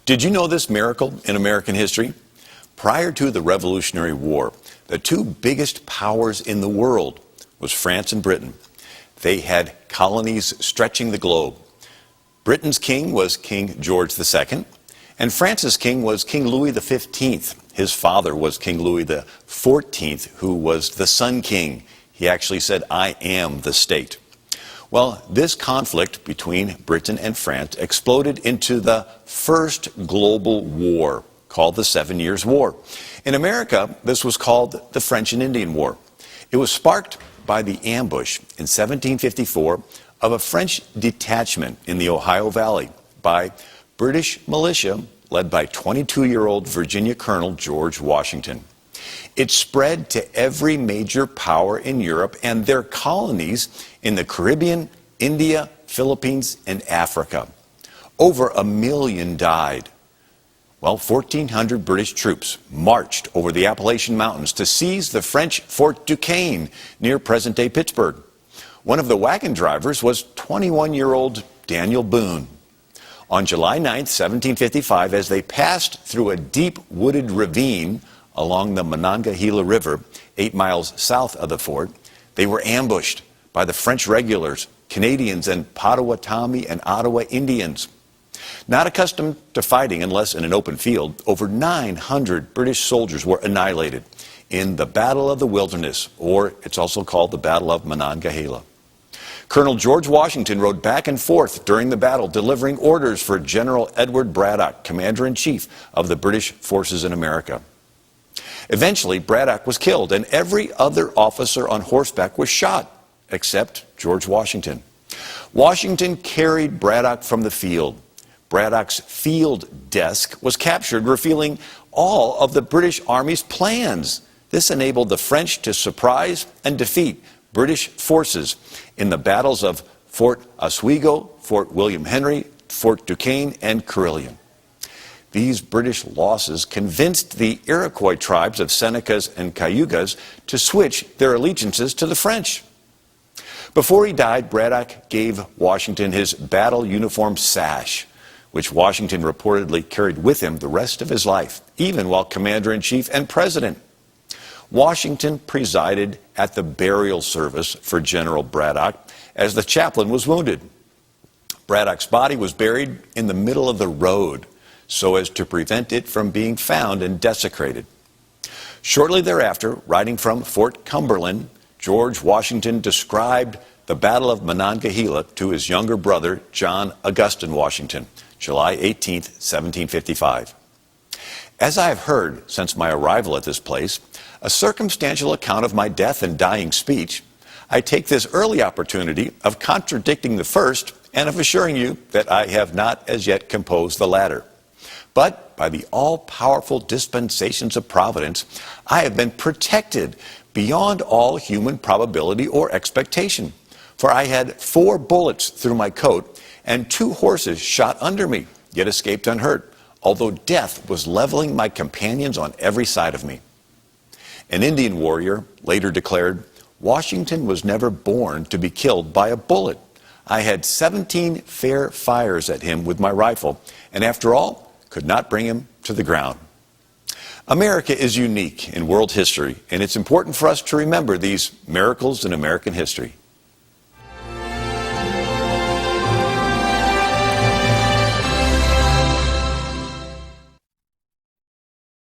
Did you know this miracle in American history? Prior to the Revolutionary War, the two biggest powers in the world was France and Britain. They had colonies stretching the globe. Britain's king was King George II, and France's king was King Louis XV. His father was King Louis XIV, who was the Sun King. He actually said, "I am the state." Well, this conflict between Britain and France exploded into the first global war, called the 7 Years' War. In America, this was called the French and Indian War. It was sparked by the ambush in 1754 of a French detachment in the Ohio Valley by British militia led by 22-year-old Virginia Colonel George Washington. It spread to every major power in Europe and their colonies in the Caribbean, India, Philippines, and Africa. Over 1 million died. Well, 1,400 British troops marched over the Appalachian Mountains to seize the French Fort Duquesne near present-day Pittsburgh. One of the wagon drivers was 21-year-old Daniel Boone. On July 9, 1755, as they passed through a deep wooded ravine along the Monongahela River, 8 miles south of the fort, they were ambushed by the French regulars, Canadians, and Potawatomi and Ottawa Indians. Not accustomed to fighting unless in an open field, over 900 British soldiers were annihilated in the Battle of the Wilderness, or it's also called the Battle of Monongahela. Colonel George Washington rode back and forth during the battle, delivering orders for General Edward Braddock, Commander-in-Chief of the British forces in America. Eventually, Braddock was killed, and every other officer on horseback was shot, except George Washington. Washington carried Braddock from the field. Braddock's field desk was captured, revealing all of the British Army's plans. This enabled the French to surprise and defeat British forces in the battles of Fort Oswego, Fort William Henry, Fort Duquesne, and Carillon. These British losses convinced the Iroquois tribes of Senecas and Cayugas to switch their allegiances to the French. Before he died, Braddock gave Washington his battle uniform sash, which Washington reportedly carried with him the rest of his life, even while Commander-in-Chief and President. Washington presided at the burial service for General Braddock as the chaplain was wounded. Braddock's body was buried in the middle of the road so as to prevent it from being found and desecrated. Shortly thereafter, writing from Fort Cumberland, George Washington described the Battle of Monongahela to his younger brother, John Augustine Washington, July 18, 1755. As I have heard since my arrival at this place, a circumstantial account of my death and dying speech, I take this early opportunity of contradicting the first and of assuring you that I have not as yet composed the latter. But by the all-powerful dispensations of Providence, I have been protected beyond all human probability or expectation. For I had 4 bullets through my coat and 2 horses shot under me, yet escaped unhurt, although death was leveling my companions on every side of me. An Indian warrior later declared, "Washington was never born to be killed by a bullet. I had 17 fair fires at him with my rifle, and after all, could not bring him to the ground." America is unique in world history, and it's important for us to remember these miracles in American history.